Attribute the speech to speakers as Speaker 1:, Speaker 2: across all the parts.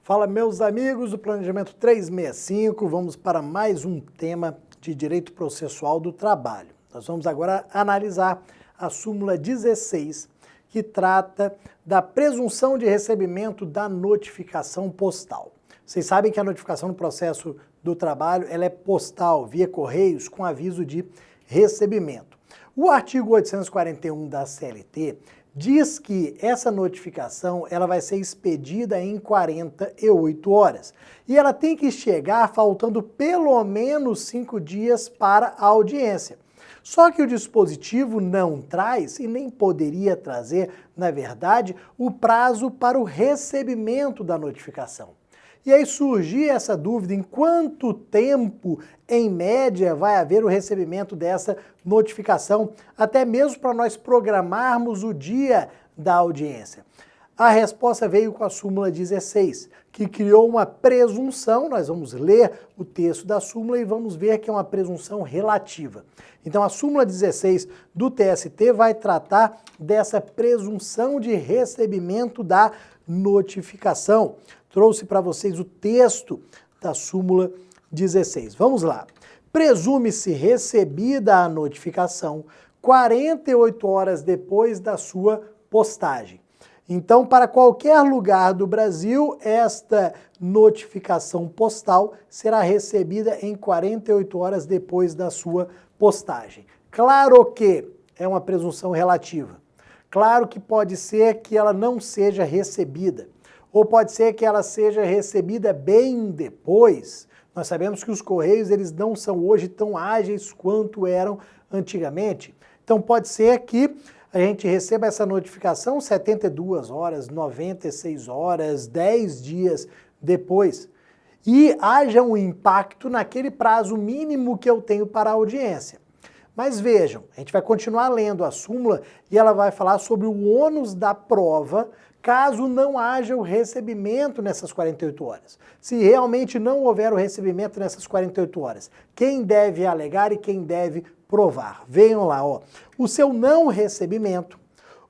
Speaker 1: Fala, meus amigos do Planejamento 365, vamos para mais um tema de direito processual do trabalho. Nós vamos agora analisar a súmula 16, que trata da presunção de recebimento da notificação postal. Vocês sabem que a notificação no processo do trabalho ela é postal, via correios, com aviso de recebimento. O artigo 841 da CLT diz que essa notificação ela vai ser expedida em 48 horas. E ela tem que chegar faltando pelo menos 5 dias para a audiência. Só que o dispositivo não traz, e nem poderia trazer, na verdade, o prazo para o recebimento da notificação. E aí surgia essa dúvida, em quanto tempo, em média, vai haver o recebimento dessa notificação, até mesmo para nós programarmos o dia da audiência. A resposta veio com a súmula 16, que criou uma presunção, nós vamos ler o texto da súmula e vamos ver que é uma presunção relativa. Então a súmula 16 do TST vai tratar dessa presunção de recebimento da notificação. Trouxe para vocês o texto da súmula 16. Vamos lá. Presume-se recebida a notificação 48 horas depois da sua postagem. Então, para qualquer lugar do Brasil, esta notificação postal será recebida em 48 horas depois da sua postagem. Claro que é uma presunção relativa. Claro que pode ser que ela não seja recebida. Ou pode ser que ela seja recebida bem depois. Nós sabemos que os correios eles não são hoje tão ágeis quanto eram antigamente. Então pode ser que a gente receba essa notificação 72 horas, 96 horas, 10 dias depois. E haja um impacto naquele prazo mínimo que eu tenho para a audiência. Mas vejam, a gente vai continuar lendo a súmula e ela vai falar sobre o ônus da prova caso não haja o recebimento nessas 48 horas. Se realmente não houver o recebimento nessas 48 horas, quem deve alegar e quem deve provar? Venham lá, ó. O seu não recebimento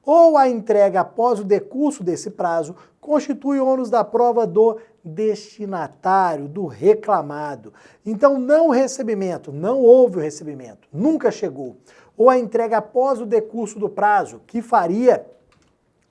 Speaker 1: ou a entrega após o decurso desse prazo constitui ônus da prova do destinatário, do reclamado. Então, não recebimento, não houve o recebimento, nunca chegou. Ou a entrega após o decurso do prazo, que faria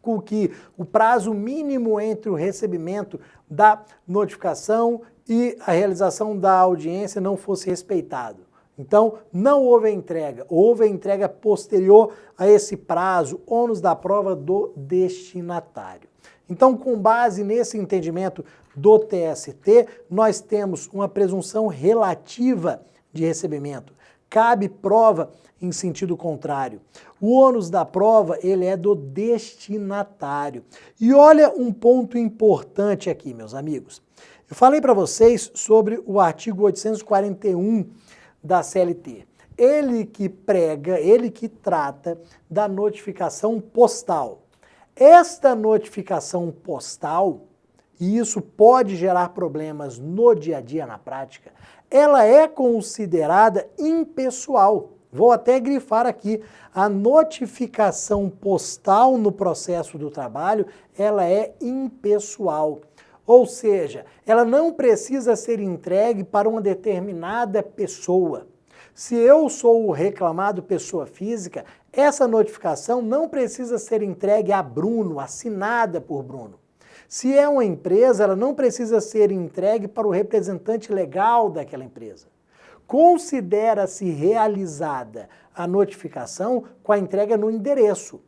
Speaker 1: com que o prazo mínimo entre o recebimento da notificação e a realização da audiência não fosse respeitado. Então, não houve a entrega posterior a esse prazo, ônus da prova do destinatário. Então, com base nesse entendimento do TST, nós temos uma presunção relativa de recebimento. Cabe prova em sentido contrário. O ônus da prova, ele é do destinatário. E olha um ponto importante aqui, meus amigos. Eu falei para vocês sobre o artigo 841 da CLT. Ele que prega, ele que trata da notificação postal. Esta notificação postal, e isso pode gerar problemas no dia a dia, na prática, ela é considerada impessoal. Vou até grifar aqui, a notificação postal no processo do trabalho, ela é impessoal. Ou seja, ela não precisa ser entregue para uma determinada pessoa. Se eu sou o reclamado pessoa física, essa notificação não precisa ser entregue a Bruno, assinada por Bruno. Se é uma empresa, ela não precisa ser entregue para o representante legal daquela empresa. Considera-se realizada a notificação com a entrega no endereço.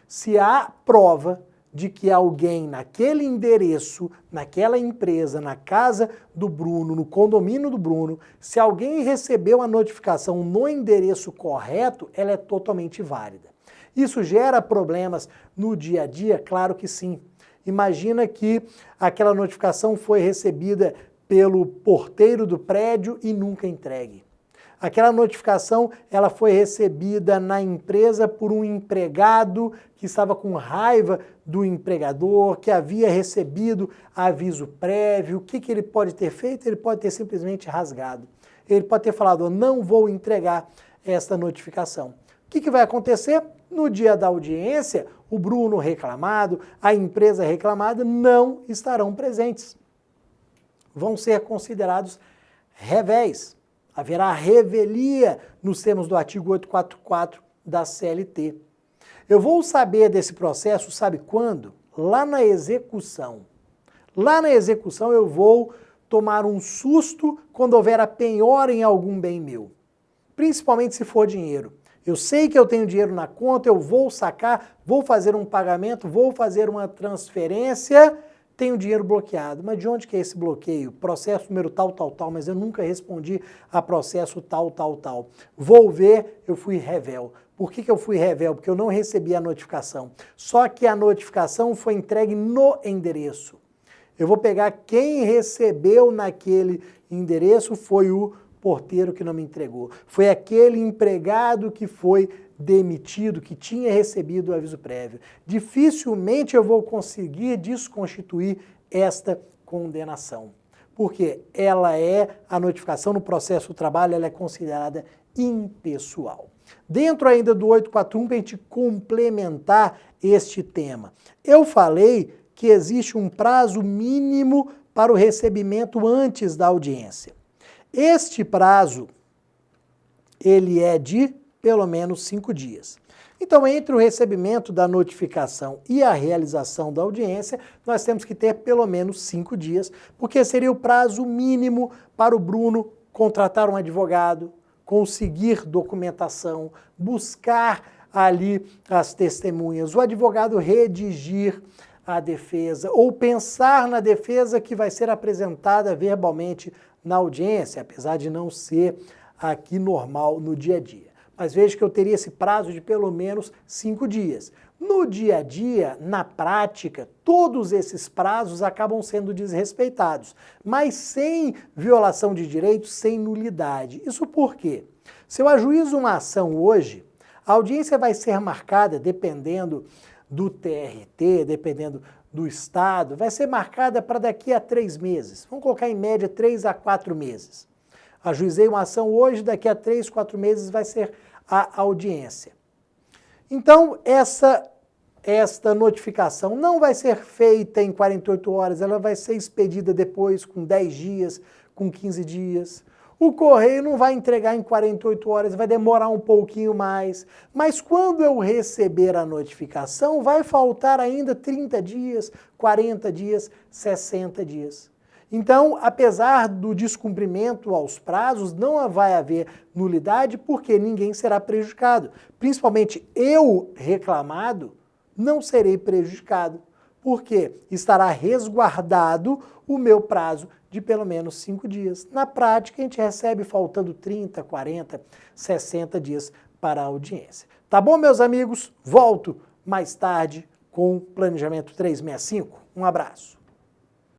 Speaker 1: Se há prova de que alguém naquele endereço, naquela empresa, na casa do Bruno, no condomínio do Bruno, se alguém recebeu a notificação no endereço correto, ela é totalmente válida. Isso gera problemas no dia a dia? Claro que sim. Imagina que aquela notificação foi recebida pelo porteiro do prédio e nunca entregue. Aquela notificação ela foi recebida na empresa por um empregado que estava com raiva do empregador, que havia recebido aviso prévio. O que ele pode ter feito? Ele pode ter simplesmente rasgado. Ele pode ter falado, não vou entregar esta notificação. O que vai acontecer? No dia da audiência, o Bruno reclamado, a empresa reclamada não estarão presentes. vão ser considerados revéis. Haverá revelia nos termos do artigo 844 da CLT. Eu vou saber desse processo, sabe quando? Lá na execução. Lá na execução eu vou tomar um susto quando houver a penhora em algum bem meu. Principalmente se for dinheiro. Eu sei que eu tenho dinheiro na conta, eu vou sacar, vou fazer um pagamento, vou fazer uma transferência, tenho dinheiro bloqueado. Mas de onde que é esse bloqueio? Processo número tal, tal, tal, mas eu nunca respondi a processo tal, tal, tal. Vou ver, eu fui revel. Por que eu fui revel? Porque eu não recebi a notificação. Só que a notificação foi entregue no endereço. Eu vou pegar quem recebeu naquele endereço, foi o porteiro que não me entregou. Foi aquele empregado que foi demitido, que tinha recebido o aviso prévio. Dificilmente eu vou conseguir desconstituir esta condenação. Porque a notificação no processo do trabalho, ela é considerada impessoal. Dentro ainda do 841, para a gente complementar este tema, eu falei que existe um prazo mínimo para o recebimento antes da audiência. Este prazo, ele é de pelo menos 5 dias. Então, entre o recebimento da notificação e a realização da audiência, nós temos que ter pelo menos 5 dias, porque seria o prazo mínimo para o Bruno contratar um advogado, conseguir documentação, buscar ali as testemunhas, o advogado redigir a defesa ou pensar na defesa que vai ser apresentada verbalmente na audiência, apesar de não ser aqui normal no dia a dia. Mas veja que eu teria esse prazo de pelo menos 5 dias. No dia a dia, na prática, todos esses prazos acabam sendo desrespeitados, mas sem violação de direitos, sem nulidade. Isso por quê? Se eu ajuizo uma ação hoje, a audiência vai ser marcada, dependendo do TRT, dependendo do Estado, vai ser marcada para daqui a 3 meses. Vamos colocar em média 3 a 4 meses. Ajuizei uma ação hoje, daqui a 3, 4 meses vai ser a audiência. Então, esta notificação não vai ser feita em 48 horas, ela vai ser expedida depois com 10 dias, com 15 dias. O correio não vai entregar em 48 horas, vai demorar um pouquinho mais. Mas quando eu receber a notificação, vai faltar ainda 30 dias, 40 dias, 60 dias. Então, apesar do descumprimento aos prazos, não vai haver nulidade porque ninguém será prejudicado. Principalmente eu, reclamado, não serei prejudicado, porque estará resguardado o meu prazo de pelo menos 5 dias. Na prática, a gente recebe faltando 30, 40, 60 dias para a audiência. Tá bom, meus amigos? Volto mais tarde com o Planejamento 365. Um abraço.